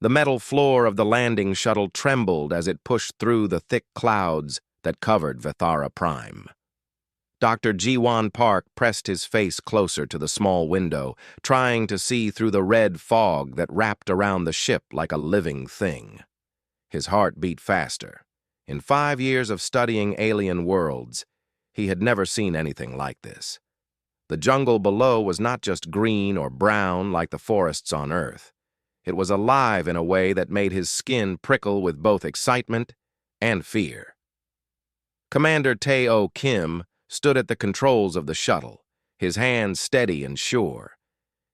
The metal floor of the landing shuttle trembled as it pushed through the thick clouds that covered Vithara Prime. Dr. Jiwan Park pressed his face closer to the small window, trying to see through the red fog that wrapped around the ship like a living thing. His heart beat faster. In 5 years of studying alien worlds, he had never seen anything like this. The jungle below was not just green or brown like the forests on Earth. It was alive in a way that made his skin prickle with both excitement and fear. Commander Tae-Oh Kim stood at the controls of the shuttle, his hands steady and sure.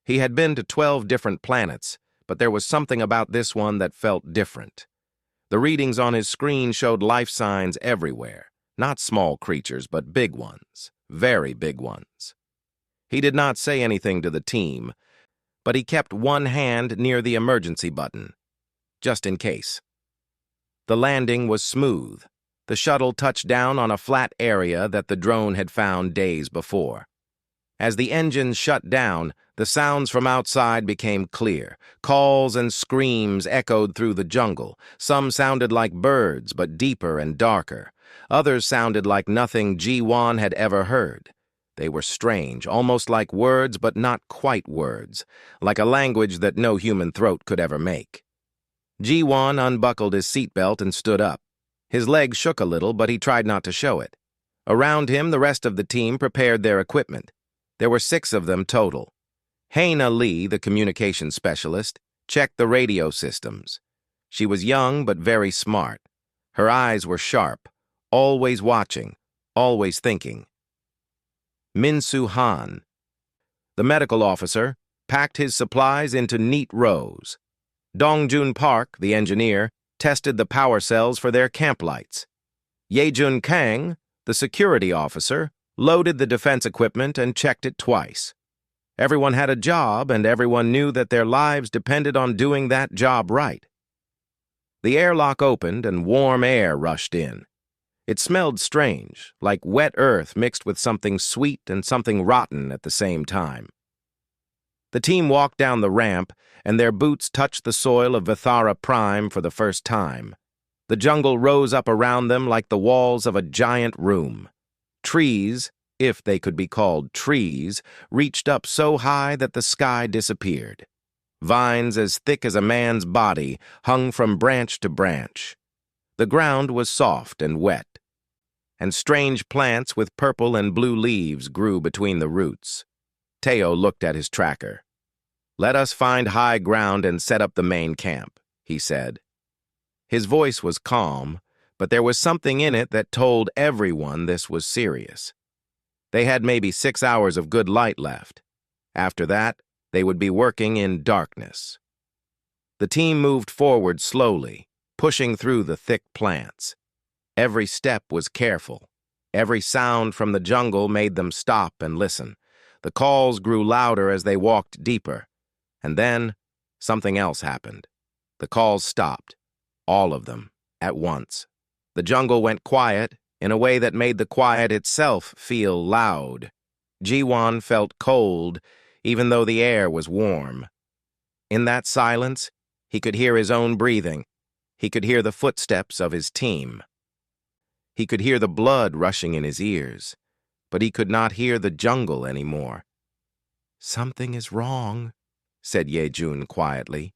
He had been to 12 different planets, but there was something about this one that felt different. The readings on his screen showed life signs everywhere, not small creatures, but big ones, very big ones. He did not say anything to the team, but he kept one hand near the emergency button, just in case. The landing was smooth. The shuttle touched down on a flat area that the drone had found days before. As the engines shut down, the sounds from outside became clear. Calls and screams echoed through the jungle. Some sounded like birds, but deeper and darker. Others sounded like nothing Ji-Wan had ever heard. They were strange, almost like words, but not quite words, like a language that no human throat could ever make. Ji-Wan unbuckled his seatbelt and stood up. His legs shook a little, but he tried not to show it. Around him, the rest of the team prepared their equipment. There were 6 of them total. Haina Lee, the communications specialist, checked the radio systems. She was young but very smart. Her eyes were sharp, always watching, always thinking. Min-Soo Han, the medical officer, packed his supplies into neat rows. Dong-Jun Park, the engineer, tested the power cells for their camp lights. Ye-Jun Kang, the security officer, loaded the defense equipment and checked it twice. Everyone had a job, and everyone knew that their lives depended on doing that job right. The airlock opened and warm air rushed in. It smelled strange, like wet earth mixed with something sweet and something rotten at the same time. The team walked down the ramp, and their boots touched the soil of Vithara Prime for the first time. The jungle rose up around them like the walls of a giant room. Trees, if they could be called trees, reached up so high that the sky disappeared. Vines as thick as a man's body hung from branch to branch. The ground was soft and wet, and strange plants with purple and blue leaves grew between the roots. Teo looked at his tracker. "Let us find high ground and set up the main camp," he said. His voice was calm, but there was something in it that told everyone this was serious. They had maybe 6 hours of good light left. After that, they would be working in darkness. The team moved forward slowly, pushing through the thick plants. Every step was careful. Every sound from the jungle made them stop and listen. The calls grew louder as they walked deeper. And then, something else happened. The calls stopped. All of them, at once. The jungle went quiet in a way that made the quiet itself feel loud. Ji-Wan felt cold, even though the air was warm. In that silence, he could hear his own breathing. He could hear the footsteps of his team. He could hear the blood rushing in his ears, but he could not hear the jungle anymore. "Something is wrong," said Ye-Jun quietly.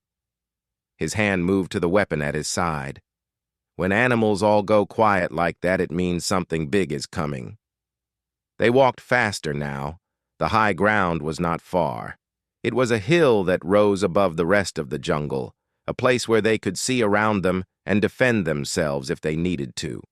His hand moved to the weapon at his side. When animals all go quiet like that, it means something big is coming. They walked faster now. The high ground was not far. It was a hill that rose above the rest of the jungle, a place where they could see around them and defend themselves if they needed to.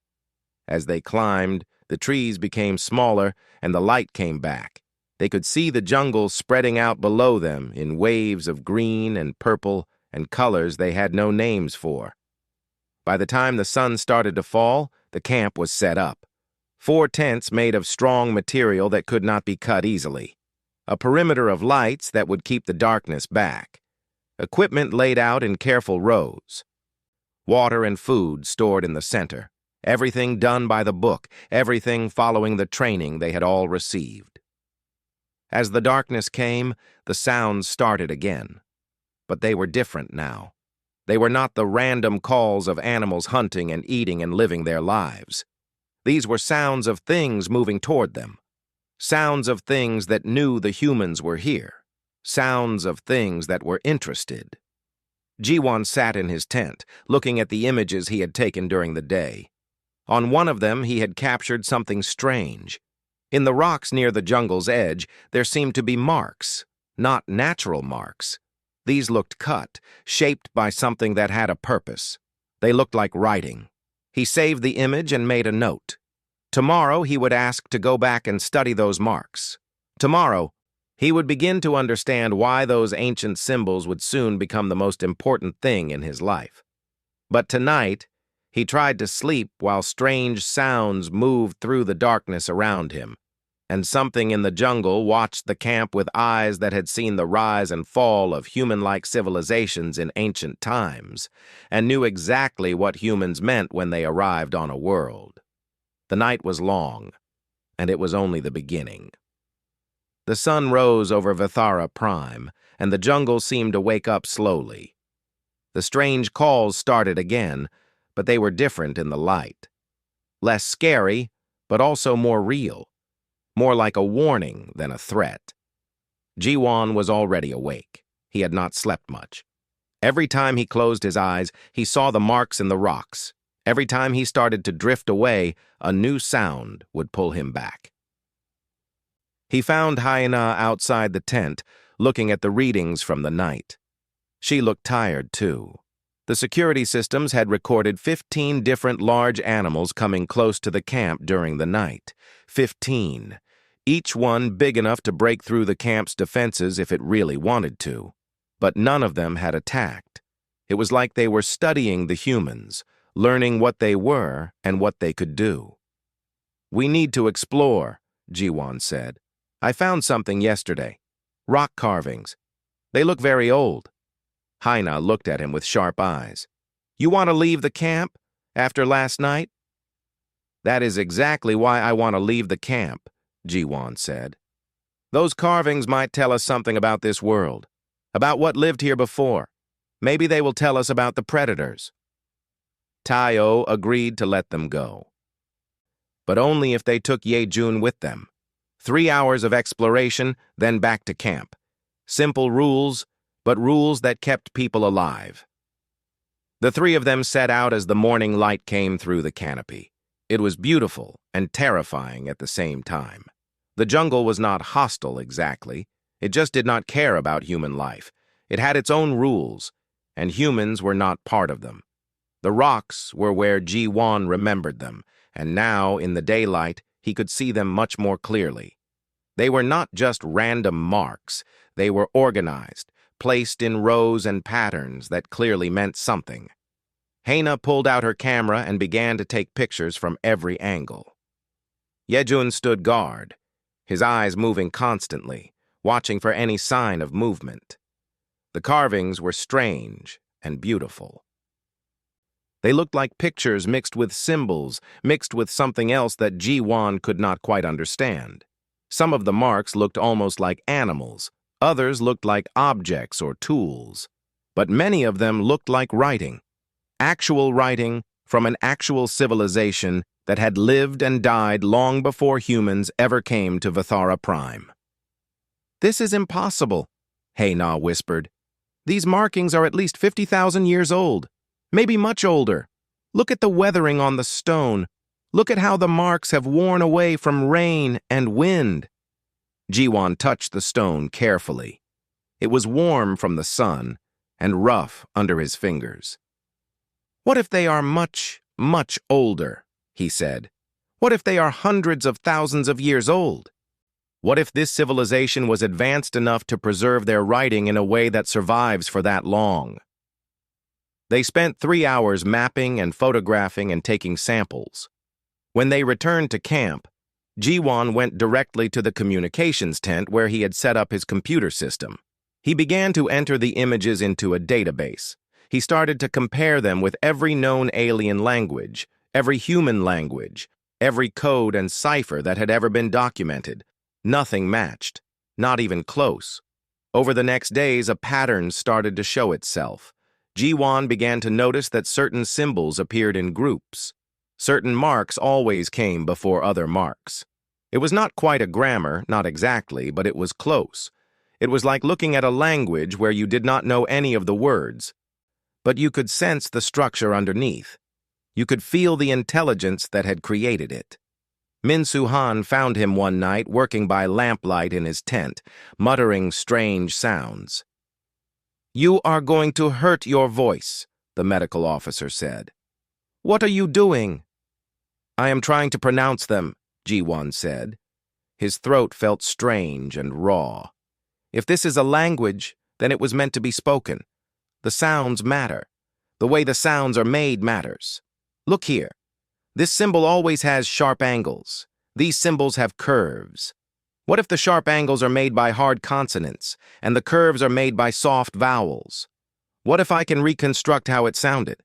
As they climbed, the trees became smaller and the light came back. They could see the jungle spreading out below them in waves of green and purple and colors they had no names for. By the time the sun started to fall, the camp was set up. 4 tents made of strong material that could not be cut easily. A perimeter of lights that would keep the darkness back. Equipment laid out in careful rows. Water and food stored in the center. Everything done by the book, everything following the training they had all received. As the darkness came, the sounds started again. But they were different now. They were not the random calls of animals hunting and eating and living their lives. These were sounds of things moving toward them. Sounds of things that knew the humans were here. Sounds of things that were interested. Jiwon sat in his tent, looking at the images he had taken during the day. On one of them, he had captured something strange. In the rocks near the jungle's edge, there seemed to be marks, not natural marks. These looked cut, shaped by something that had a purpose. They looked like writing. He saved the image and made a note. Tomorrow, he would ask to go back and study those marks. Tomorrow, he would begin to understand why those ancient symbols would soon become the most important thing in his life. But tonight, he tried to sleep while strange sounds moved through the darkness around him, and something in the jungle watched the camp with eyes that had seen the rise and fall of human-like civilizations in ancient times, and knew exactly what humans meant when they arrived on a world. The night was long, and it was only the beginning. The sun rose over Vithara Prime, and the jungle seemed to wake up slowly. The strange calls started again, but they were different in the light. Less scary, but also more real. More like a warning than a threat. Jiwon was already awake. He had not slept much. Every time he closed his eyes, he saw the marks in the rocks. Every time he started to drift away, a new sound would pull him back. He found Haina outside the tent, looking at the readings from the night. She looked tired, too. The security systems had recorded 15 different large animals coming close to the camp during the night. 15. Each one big enough to break through the camp's defenses if it really wanted to. But none of them had attacked. It was like they were studying the humans, learning what they were and what they could do. "We need to explore," Jiwon said. "I found something yesterday. Rock carvings. They look very old." Haina looked at him with sharp eyes. "You want to leave the camp after last night?" "That is exactly why I want to leave the camp," Jiwon said. "Those carvings might tell us something about this world, about what lived here before. Maybe they will tell us about the predators." Tayo agreed to let them go. But only if they took Yejun with them. 3 hours of exploration, then back to camp. Simple rules, but rules that kept people alive. The three of them set out as the morning light came through the canopy. It was beautiful and terrifying at the same time. The jungle was not hostile exactly. It just did not care about human life. It had its own rules, and humans were not part of them. The rocks were where Jiwon remembered them, and now, in the daylight, he could see them much more clearly. They were not just random marks. They were organized, placed in rows and patterns that clearly meant something. Haina pulled out her camera and began to take pictures from every angle. Yejun stood guard, his eyes moving constantly, watching for any sign of movement. The carvings were strange and beautiful. They looked like pictures mixed with symbols, mixed with something else that Jiwon could not quite understand. Some of the marks looked almost like animals, others looked like objects or tools, but many of them looked like writing. Actual writing from an actual civilization that had lived and died long before humans ever came to Vithara Prime. "This is impossible," Haina whispered. "These markings are at least 50,000 years old. Maybe much older. Look at the weathering on the stone. Look at how the marks have worn away from rain and wind." Jiwon touched the stone carefully. It was warm from the sun and rough under his fingers. "What if they are much, much older?" he said. "What if they are hundreds of thousands of years old? What if this civilization was advanced enough to preserve their writing in a way that survives for that long?" They spent 3 hours mapping and photographing and taking samples. When they returned to camp, Jiwon went directly to the communications tent where he had set up his computer system. He began to enter the images into a database. He started to compare them with every known alien language, every human language, every code and cipher that had ever been documented. Nothing matched, not even close. Over the next days, a pattern started to show itself. Jiwan began to notice that certain symbols appeared in groups. Certain marks always came before other marks. It was not quite a grammar, not exactly, but it was close. It was like looking at a language where you did not know any of the words, but you could sense the structure underneath. You could feel the intelligence that had created it. Min Su-han found him one night working by lamplight in his tent, muttering strange sounds. "You are going to hurt your voice," the medical officer said. "What are you doing?" "I am trying to pronounce them," Ji-won said. His throat felt strange and raw. If this is a language, then it was meant to be spoken. The sounds matter. The way the sounds are made matters. Look here. This symbol always has sharp angles. These symbols have curves. What if the sharp angles are made by hard consonants, and the curves are made by soft vowels? What if I can reconstruct how it sounded?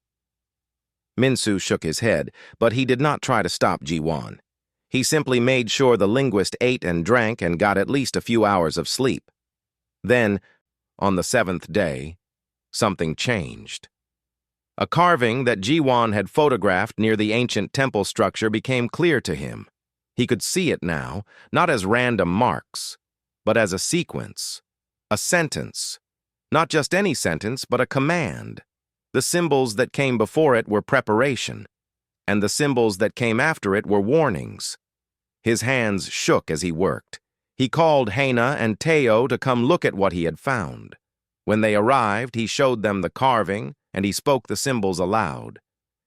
Minsu shook his head, but he did not try to stop Ji-won. He simply made sure the linguist ate and drank and got at least a few hours of sleep. Then, on the 7th day, something changed. A carving that Ji-won had photographed near the ancient temple structure became clear to him. He could see it now, not as random marks, but as a sequence, a sentence. Not just any sentence, but a command. The symbols that came before it were preparation, and the symbols that came after it were warnings. His hands shook as he worked. He called Haina and Teo to come look at what he had found. When they arrived, he showed them the carving, and he spoke the symbols aloud.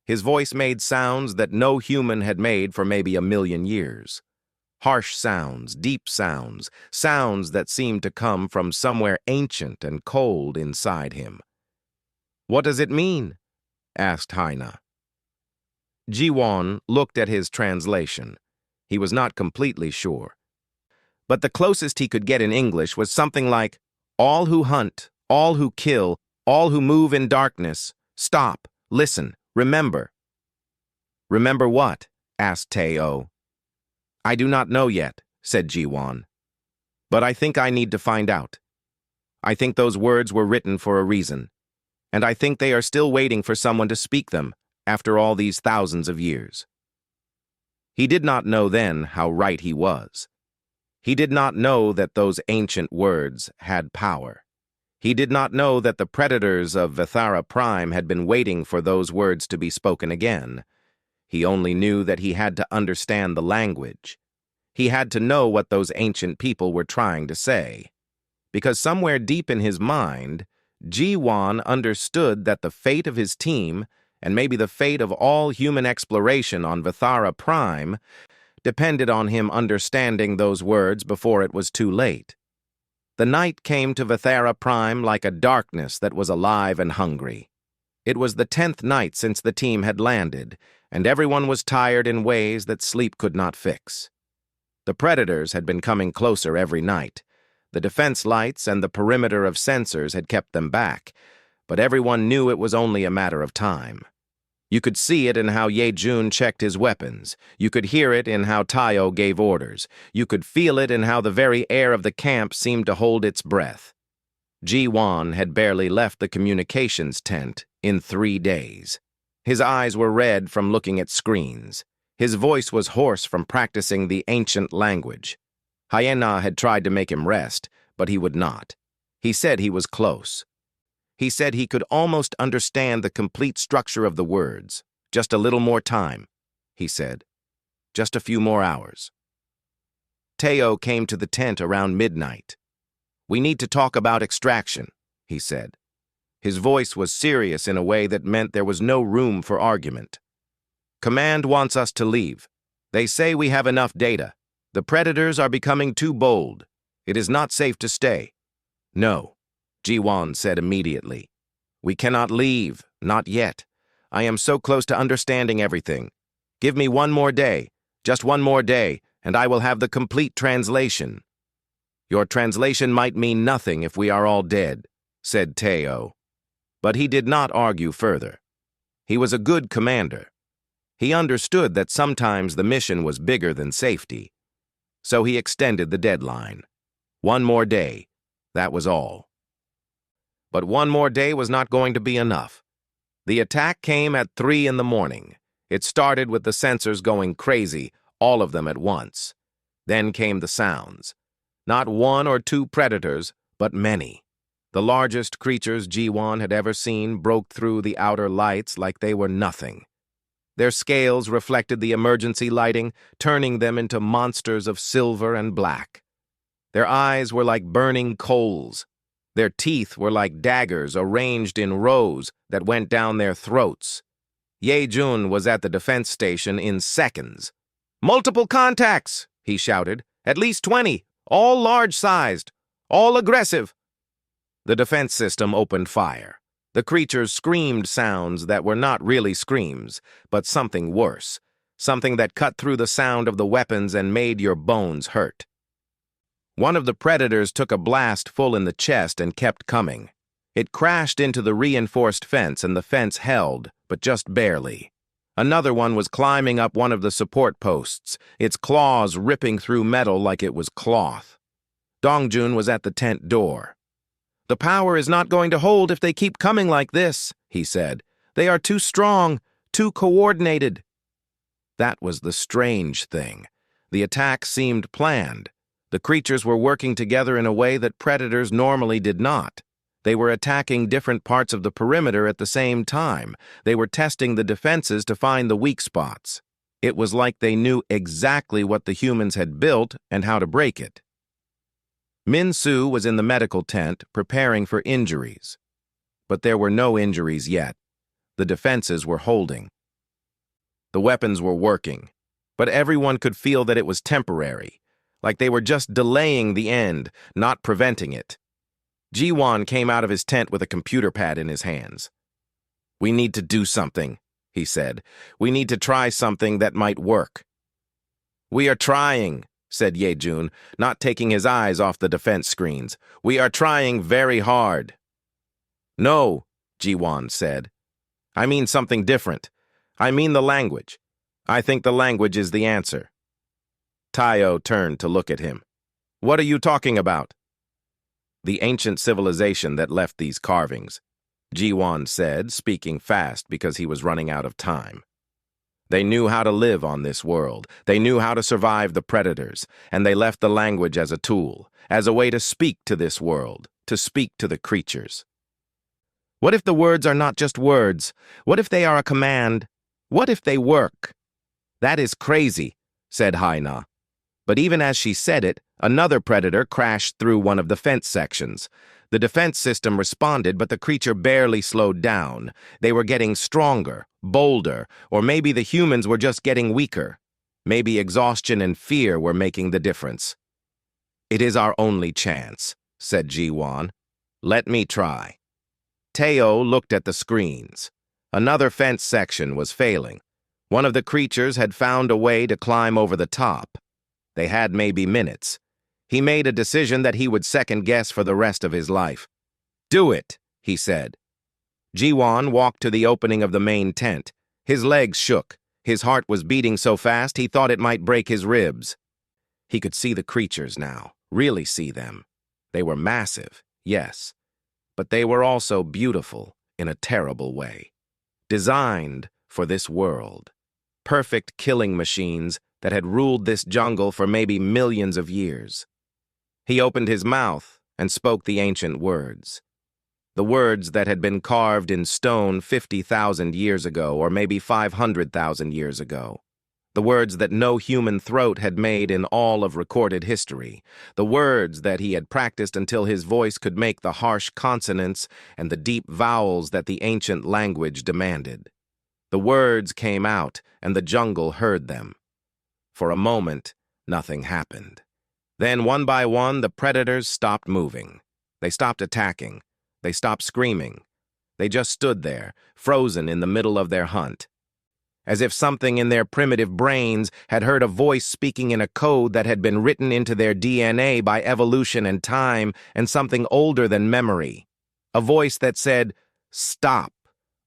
His voice made sounds that no human had made for maybe 1,000,000 years. Harsh sounds, deep sounds, sounds that seemed to come from somewhere ancient and cold inside him. "What does it mean?" asked Haina. Ji-won looked at his translation. He was not completely sure. But the closest he could get in English was something like, "All who hunt, all who kill, all who move in darkness, stop, listen, remember." "Remember what?" asked Teo. "I do not know yet," said Ji-won. "But I think I need to find out. I think those words were written for a reason, and I think they are still waiting for someone to speak them after all these thousands of years." He did not know then how right he was. He did not know that those ancient words had power. He did not know that the predators of Vithara Prime had been waiting for those words to be spoken again. He only knew that he had to understand the language. He had to know what those ancient people were trying to say. Because somewhere deep in his mind, Ji-won understood that the fate of his team, and maybe the fate of all human exploration on Vithara Prime, depended on him understanding those words before it was too late. The night came to Vithara Prime like a darkness that was alive and hungry. It was the 10th night since the team had landed, and everyone was tired in ways that sleep could not fix. The predators had been coming closer every night. The defense lights and the perimeter of sensors had kept them back, but everyone knew it was only a matter of time. You could see it in how Ye-jun checked his weapons. You could hear it in how Tayo gave orders. You could feel it in how the very air of the camp seemed to hold its breath. Ji-won had barely left the communications tent in 3 days. His eyes were red from looking at screens. His voice was hoarse from practicing the ancient language. Hyena had tried to make him rest, but he would not. He said he was close. He said he could almost understand the complete structure of the words. "Just a little more time," he said. "Just a few more hours." Teo came to the tent around midnight. "We need to talk about extraction," he said. His voice was serious in a way that meant there was no room for argument. "Command wants us to leave. They say we have enough data. The predators are becoming too bold. It is not safe to stay." "No," Ji-won said immediately. "We cannot leave, not yet. I am so close to understanding everything. Give me one more day, just one more day, and I will have the complete translation." "Your translation might mean nothing if we are all dead," said Teo. But he did not argue further. He was a good commander. He understood that sometimes the mission was bigger than safety. So he extended the deadline. One more day, that was all. But one more day was not going to be enough. The attack came at 3 in the morning. It started with the sensors going crazy, all of them at once. Then came the sounds. Not one or two predators, but many. The largest creatures G1 had ever seen broke through the outer lights like they were nothing. Their scales reflected the emergency lighting, turning them into monsters of silver and black. Their eyes were like burning coals. Their teeth were like daggers arranged in rows that went down their throats. Ye-jun was at the defense station in seconds. "Multiple contacts!" he shouted. "At least 20, all large-sized, all aggressive." The defense system opened fire. The creatures screamed sounds that were not really screams, but something worse, something that cut through the sound of the weapons and made your bones hurt. One of the predators took a blast full in the chest and kept coming. It crashed into the reinforced fence, and the fence held, but just barely. Another one was climbing up one of the support posts, its claws ripping through metal like it was cloth. Dongjun was at the tent door. "The power is not going to hold if they keep coming like this," he said. "They are too strong, too coordinated." That was the strange thing. The attack seemed planned. The creatures were working together in a way that predators normally did not. They were attacking different parts of the perimeter at the same time. They were testing the defenses to find the weak spots. It was like they knew exactly what the humans had built and how to break it. Min-Su was in the medical tent, preparing for injuries. But there were no injuries yet. The defenses were holding. The weapons were working, but everyone could feel that it was temporary, like they were just delaying the end, not preventing it. Ji-won came out of his tent with a computer pad in his hands. "We need to do something," he said. "We need to try something that might work." "We are trying," said Ye-jun, not taking his eyes off the defense screens. "We are trying very hard." "No," Ji-won said. "I mean something different. I mean the language. I think the language is the answer." Tayo turned to look at him. "What are you talking about?" "The ancient civilization that left these carvings," Ji-won said, speaking fast because he was running out of time. "They knew how to live on this world. They knew how to survive the predators, and they left the language as a tool, as a way to speak to this world, to speak to the creatures." "What if the words are not just words? What if they are a command? What if they work?" "That is crazy," said Haina. But even as she said it, another predator crashed through one of the fence sections. The defense system responded, but the creature barely slowed down. They were getting stronger, bolder, or maybe the humans were just getting weaker. Maybe exhaustion and fear were making the difference. "It is our only chance," said Ji-won. "Let me try." Teo looked at the screens. Another fence section was failing. One of the creatures had found a way to climb over the top. They had maybe minutes. He made a decision that he would second-guess for the rest of his life. "Do it," he said. Ji-won walked to the opening of the main tent. His legs shook. His heart was beating so fast he thought it might break his ribs. He could see the creatures now, really see them. They were massive, yes, but they were also beautiful in a terrible way. Designed for this world. Perfect killing machines that had ruled this jungle for maybe millions of years. He opened his mouth and spoke the ancient words. The words that had been carved in stone 50,000 years ago, or maybe 500,000 years ago. The words that no human throat had made in all of recorded history. The words that he had practiced until his voice could make the harsh consonants and the deep vowels that the ancient language demanded. The words came out, and the jungle heard them. For a moment, nothing happened. Then, one by one, the predators stopped moving. They stopped attacking. They stopped screaming. They just stood there, frozen in the middle of their hunt. As if something in their primitive brains had heard a voice speaking in a code that had been written into their DNA by evolution and time, and something older than memory. A voice that said, "Stop."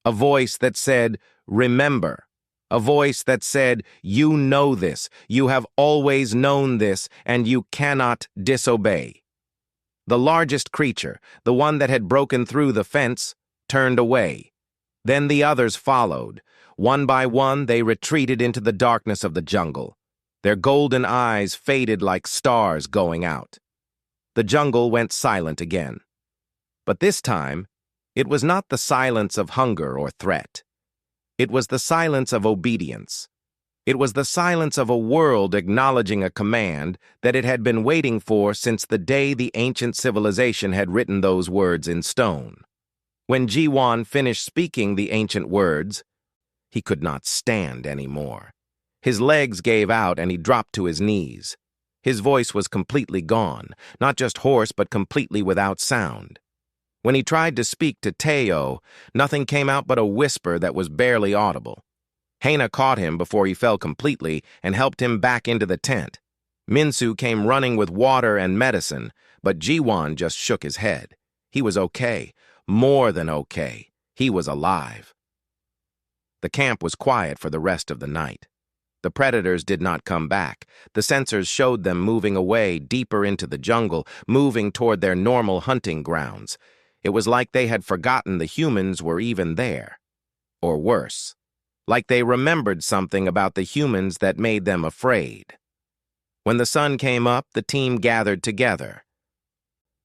A voice that said, "Remember." A voice that said, "You know this, you have always known this, and you cannot disobey." The largest creature, the one that had broken through the fence, turned away. Then the others followed. One by one, they retreated into the darkness of the jungle. Their golden eyes faded like stars going out. The jungle went silent again. But this time, it was not the silence of hunger or threat. It was the silence of obedience. It was the silence of a world acknowledging a command that it had been waiting for since the day the ancient civilization had written those words in stone. When Ji-Wan finished speaking the ancient words, he could not stand anymore. His legs gave out and he dropped to his knees. His voice was completely gone, not just hoarse but completely without sound. When he tried to speak to Teo, nothing came out but a whisper that was barely audible. Haina caught him before he fell completely and helped him back into the tent. Minsu came running with water and medicine, but Ji-Wan just shook his head. He was okay. More than okay. He was alive. The camp was quiet for the rest of the night. The predators did not come back. The sensors showed them moving away deeper into the jungle, moving toward their normal hunting grounds. It was like they had forgotten the humans were even there. Or worse, like they remembered something about the humans that made them afraid. When the sun came up, the team gathered together.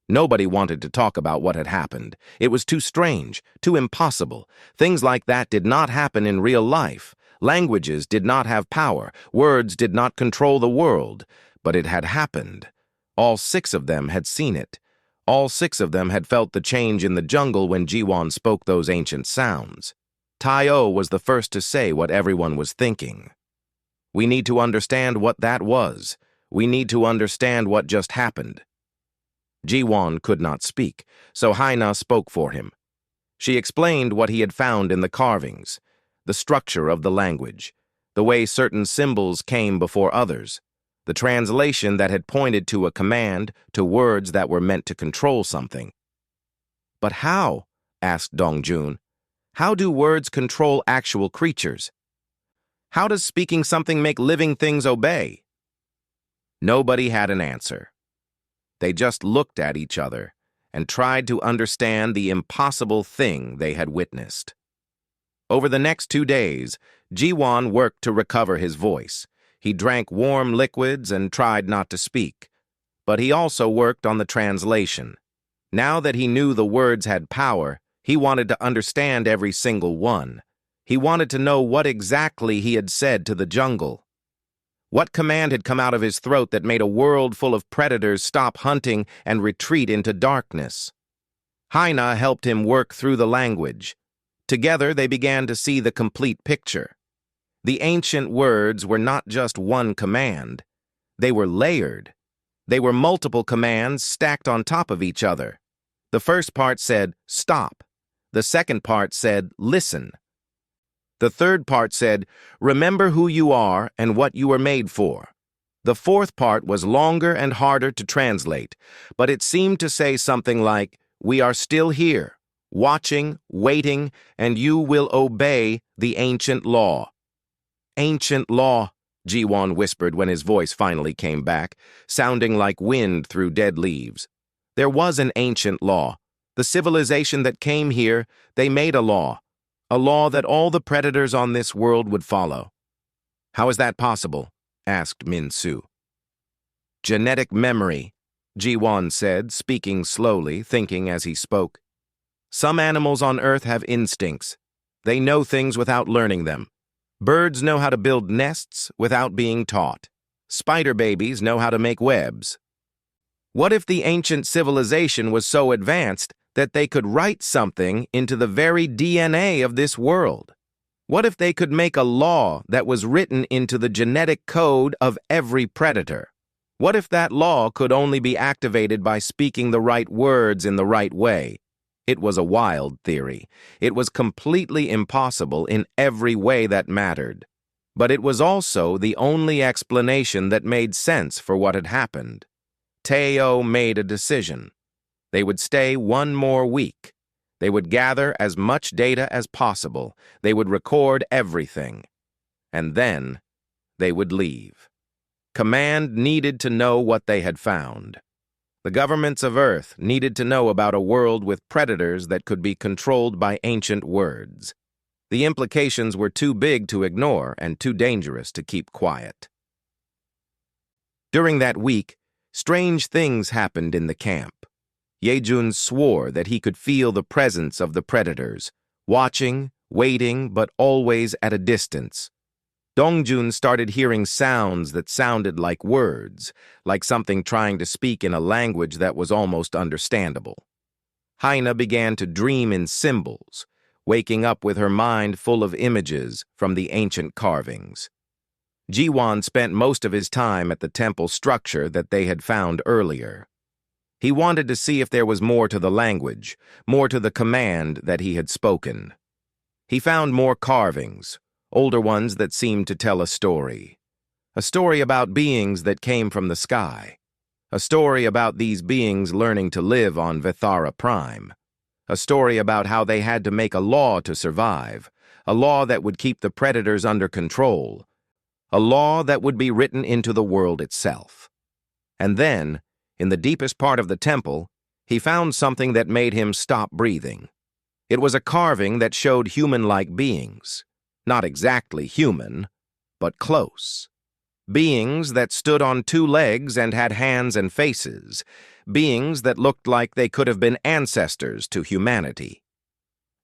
Nobody wanted to talk about what had happened. It was too strange, too impossible. Things like that did not happen in real life. Languages did not have power. Words did not control the world. But it had happened. All 6 of them had seen it. All 6 of them had felt the change in the jungle when Ji-Wan spoke those ancient sounds. Tai-O was the first to say what everyone was thinking. We need to understand what that was. We need to understand what just happened. Ji-Wan could not speak, so Haina spoke for him. She explained what he had found in the carvings, the structure of the language, the way certain symbols came before others, the translation that had pointed to a command, to words that were meant to control something. But how? Asked Dongjun. How do words control actual creatures? How does speaking something make living things obey? Nobody had an answer. They just looked at each other and tried to understand the impossible thing they had witnessed. Over the next 2 days, Ji-Wan worked to recover his voice. He drank warm liquids and tried not to speak. But he also worked on the translation. Now that he knew the words had power, he wanted to understand every single one. He wanted to know what exactly he had said to the jungle. What command had come out of his throat that made a world full of predators stop hunting and retreat into darkness? Haina helped him work through the language. Together they began to see the complete picture. The ancient words were not just one command. They were layered. They were multiple commands stacked on top of each other. The first part said, stop. The second part said, listen. The third part said, remember who you are and what you were made for. The fourth part was longer and harder to translate, but it seemed to say something like, we are still here, watching, waiting, and you will obey the ancient law. Ancient law, Ji-Wan whispered when his voice finally came back, sounding like wind through dead leaves. There was an ancient law. The civilization that came here, they made a law that all the predators on this world would follow. How is that possible? Asked Minsu. Genetic memory, Ji-Wan said, speaking slowly, thinking as he spoke. Some animals on Earth have instincts. They know things without learning them. Birds know how to build nests without being taught. Spider babies know how to make webs. What if the ancient civilization was so advanced that they could write something into the very DNA of this world? What if they could make a law that was written into the genetic code of every predator? What if that law could only be activated by speaking the right words in the right way? It was a wild theory. It was completely impossible in every way that mattered. But it was also the only explanation that made sense for what had happened. Teo made a decision. They would stay 1 more week. They would gather as much data as possible. They would record everything. And then they would leave. Command needed to know what they had found. The governments of Earth needed to know about a world with predators that could be controlled by ancient words. The implications were too big to ignore and too dangerous to keep quiet. During that week, strange things happened in the camp. Yejun swore that he could feel the presence of the predators, watching, waiting, but always at a distance. Dongjun started hearing sounds that sounded like words, like something trying to speak in a language that was almost understandable. Haina began to dream in symbols, waking up with her mind full of images from the ancient carvings. Jiwon spent most of his time at the temple structure that they had found earlier. He wanted to see if there was more to the language, more to the command that he had spoken. He found more carvings, older ones that seemed to tell a story about beings that came from the sky, a story about these beings learning to live on Vithara Prime, a story about how they had to make a law to survive, a law that would keep the predators under control, a law that would be written into the world itself. And then, in the deepest part of the temple, he found something that made him stop breathing. It was a carving that showed human-like beings. Not exactly human, but close. Beings that stood on two legs and had hands and faces. Beings that looked like they could have been ancestors to humanity.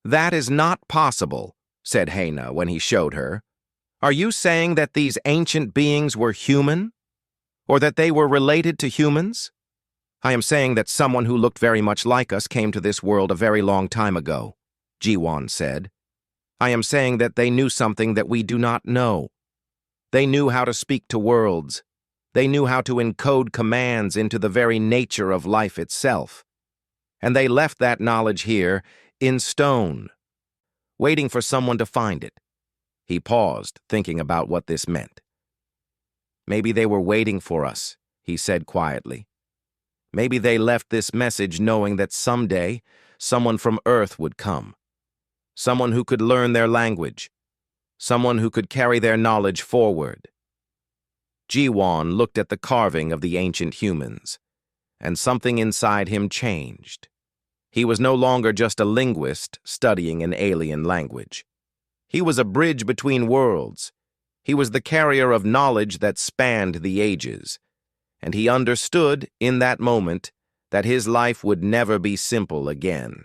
"That is not possible," said Haina when he showed her. "Are you saying that these ancient beings were human? Or that they were related to humans?" "I am saying that someone who looked very much like us came to this world a very long time ago," Jiwon said. "I am saying that they knew something that we do not know. They knew how to speak to worlds. They knew how to encode commands into the very nature of life itself. And they left that knowledge here, in stone, waiting for someone to find it." He paused, thinking about what this meant. "Maybe they were waiting for us," he said quietly. "Maybe they left this message knowing that someday someone from Earth would come. Someone who could learn their language. Someone who could carry their knowledge forward." Jiwon looked at the carving of the ancient humans, and something inside him changed. He was no longer just a linguist studying an alien language. He was a bridge between worlds. He was the carrier of knowledge that spanned the ages. And he understood, in that moment, that his life would never be simple again.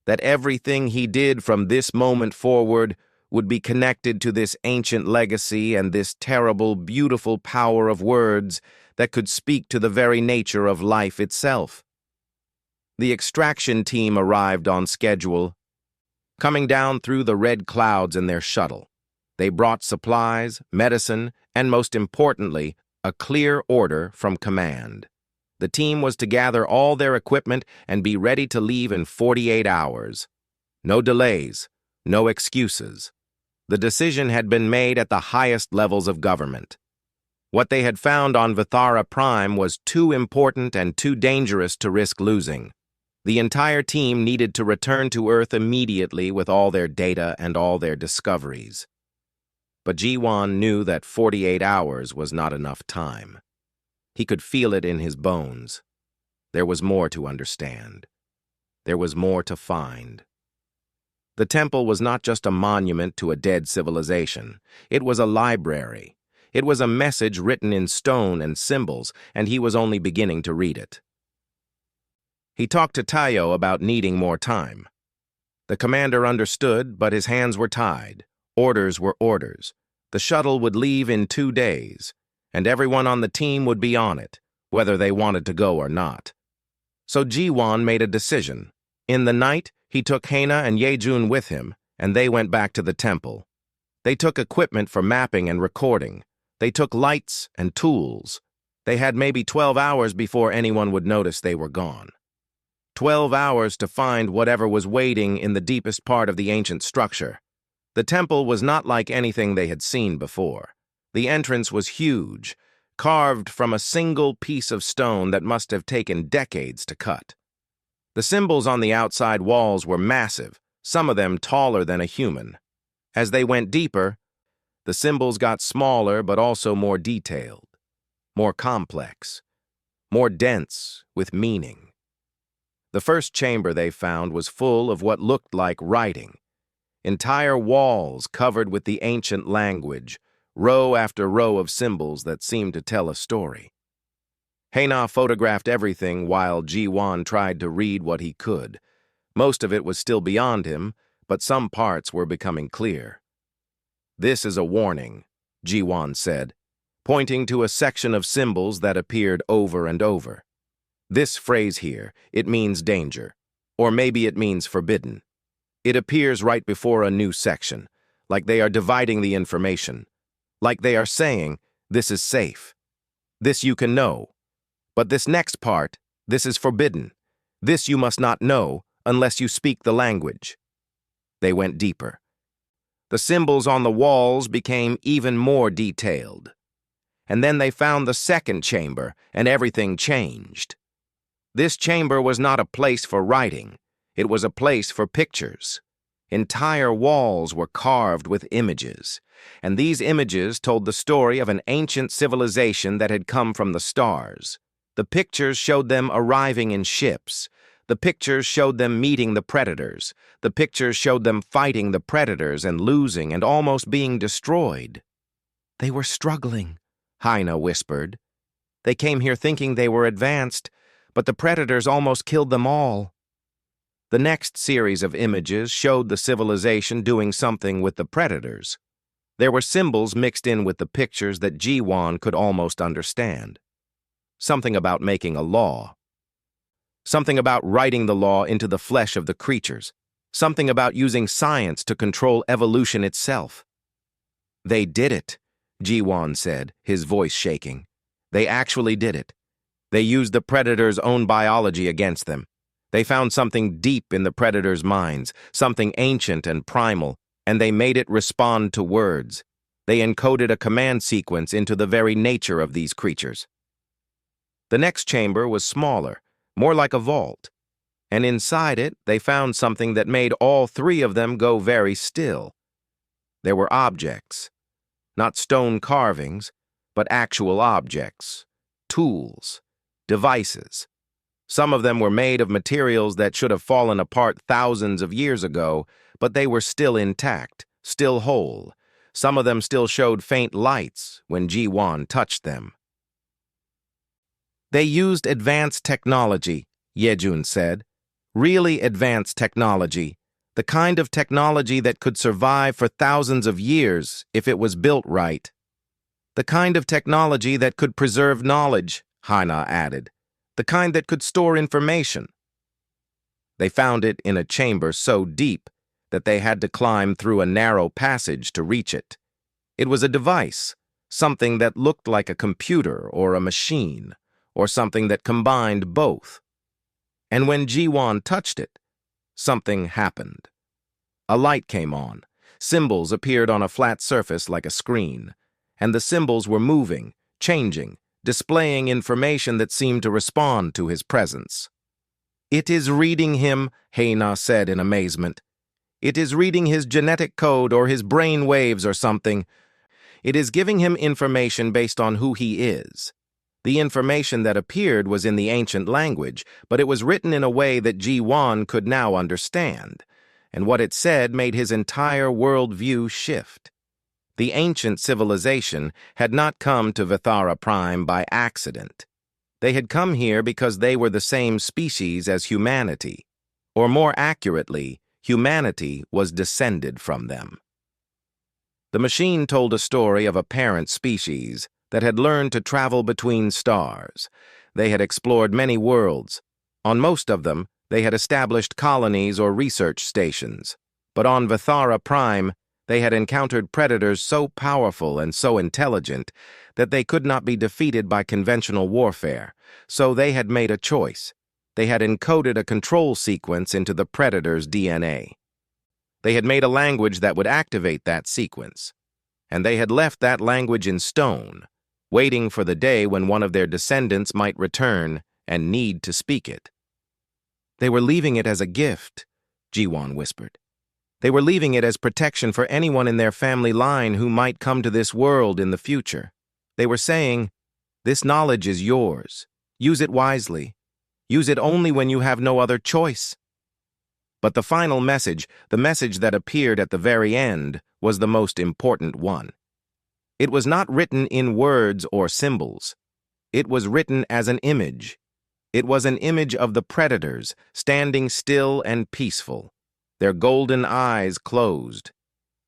That everything he did from this moment forward would be connected to this ancient legacy and this terrible, beautiful power of words that could speak to the very nature of life itself. The extraction team arrived on schedule, coming down through the red clouds in their shuttle. They brought supplies, medicine, and most importantly, a clear order from command. The team was to gather all their equipment and be ready to leave in 48 hours. No delays, no excuses. The decision had been made at the highest levels of government. What they had found on Vithara Prime was too important and too dangerous to risk losing. The entire team needed to return to Earth immediately with all their data and all their discoveries. But Jiwon knew that 48 hours was not enough time. He could feel it in his bones. There was more to understand. There was more to find. The temple was not just a monument to a dead civilization. It was a library. It was a message written in stone and symbols, and he was only beginning to read it. He talked to Tayo about needing more time. The commander understood, but his hands were tied. Orders were orders. The shuttle would leave in 2 days, and everyone on the team would be on it, whether they wanted to go or not. So Jiwon made a decision. In the night, he took Haina and Yejun with him, and they went back to the temple. They took equipment for mapping and recording. They took lights and tools. They had maybe 12 hours before anyone would notice they were gone. 12 hours to find whatever was waiting in the deepest part of the ancient structure. The temple was not like anything they had seen before. The entrance was huge, carved from a single piece of stone that must have taken decades to cut. The symbols on the outside walls were massive, some of them taller than a human. As they went deeper, the symbols got smaller but also more detailed, more complex. more dense, with meaning. The first chamber they found was full of what looked like writing. Entire walls covered with the ancient language, row after row of symbols that seemed to tell a story. Haina photographed everything while Ji-Wan tried to read what he could. Most of it was still beyond him, but some parts were becoming clear. "This is a warning," Ji-Wan said, pointing to a section of symbols that appeared over and over. "This phrase here, it means danger, or maybe it means forbidden. It appears right before a new section, like they are dividing the information, like they are saying, this is safe, this you can know, but this next part, this is forbidden. This you must not know unless you speak the language." They went deeper. The symbols on the walls became even more detailed. And then they found the second chamber, and everything changed. This chamber was not a place for writing. It was a place for pictures. Entire walls were carved with images, and these images told the story of an ancient civilization that had come from the stars. The pictures showed them arriving in ships. The pictures showed them meeting the predators. The pictures showed them fighting the predators and losing and almost being destroyed. "They were struggling," Haina whispered. "They came here thinking they were advanced, but the predators almost killed them all." The next series of images showed the civilization doing something with the predators. There were symbols mixed in with the pictures that Ji-Wan could almost understand. Something about making a law. Something about writing the law into the flesh of the creatures. Something about using science to control evolution itself. "They did it," Ji-Wan said, his voice shaking. "They actually did it. They used the predator's own biology against them. They found something deep in the predator's minds, something ancient and primal, and they made it respond to words. They encoded a command sequence into the very nature of these creatures." The next chamber was smaller, more like a vault, and inside it they found something that made all three of them go very still. There were objects, not stone carvings, but actual objects, tools, devices. Some of them were made of materials that should have fallen apart thousands of years ago, but they were still intact, still whole. Some of them still showed faint lights when Ji-Wan touched them. "They used advanced technology," Yejun said. "Really advanced technology. The kind of technology that could survive for thousands of years if it was built right. The kind of technology that could preserve knowledge," Haina added. "The kind that could store information." They found it in a chamber so deep that they had to climb through a narrow passage to reach it. It was a device, something that looked like a computer or a machine, or something that combined both. And when Ji-Wan touched it, something happened. A light came on, symbols appeared on a flat surface like a screen, and the symbols were moving, changing, displaying information that seemed to respond to his presence. "It is reading him," Haina said in amazement. "It is reading his genetic code or his brain waves or something. It is giving him information based on who he is." The information that appeared was in the ancient language, but it was written in a way that Ji-Wan could now understand, and what it said made his entire worldview shift. The ancient civilization had not come to Vithara Prime by accident. They had come here because they were the same species as humanity, or more accurately, humanity was descended from them. The machine told a story of a parent species that had learned to travel between stars. They had explored many worlds. On most of them, they had established colonies or research stations. But on Vithara Prime, they had encountered predators so powerful and so intelligent that they could not be defeated by conventional warfare. So they had made a choice. They had encoded a control sequence into the predator's DNA. They had made a language that would activate that sequence. And they had left that language in stone, waiting for the day when one of their descendants might return and need to speak it. "They were leaving it as a gift," Ji-Wan whispered. "They were leaving it as protection for anyone in their family line who might come to this world in the future. They were saying, 'This knowledge is yours. Use it wisely. Use it only when you have no other choice. But the final message, the message that appeared at the very end, was the most important one. It was not written in words or symbols. It was written as an image. It was an image of the predators, standing still and peaceful, their golden eyes closed.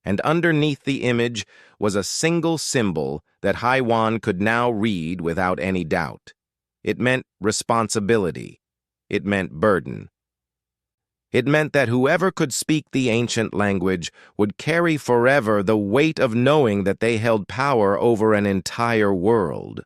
And underneath the image was a single symbol that Haiwan could now read without any doubt. It meant responsibility. It meant burden. It meant that whoever could speak the ancient language would carry forever the weight of knowing that they held power over an entire world.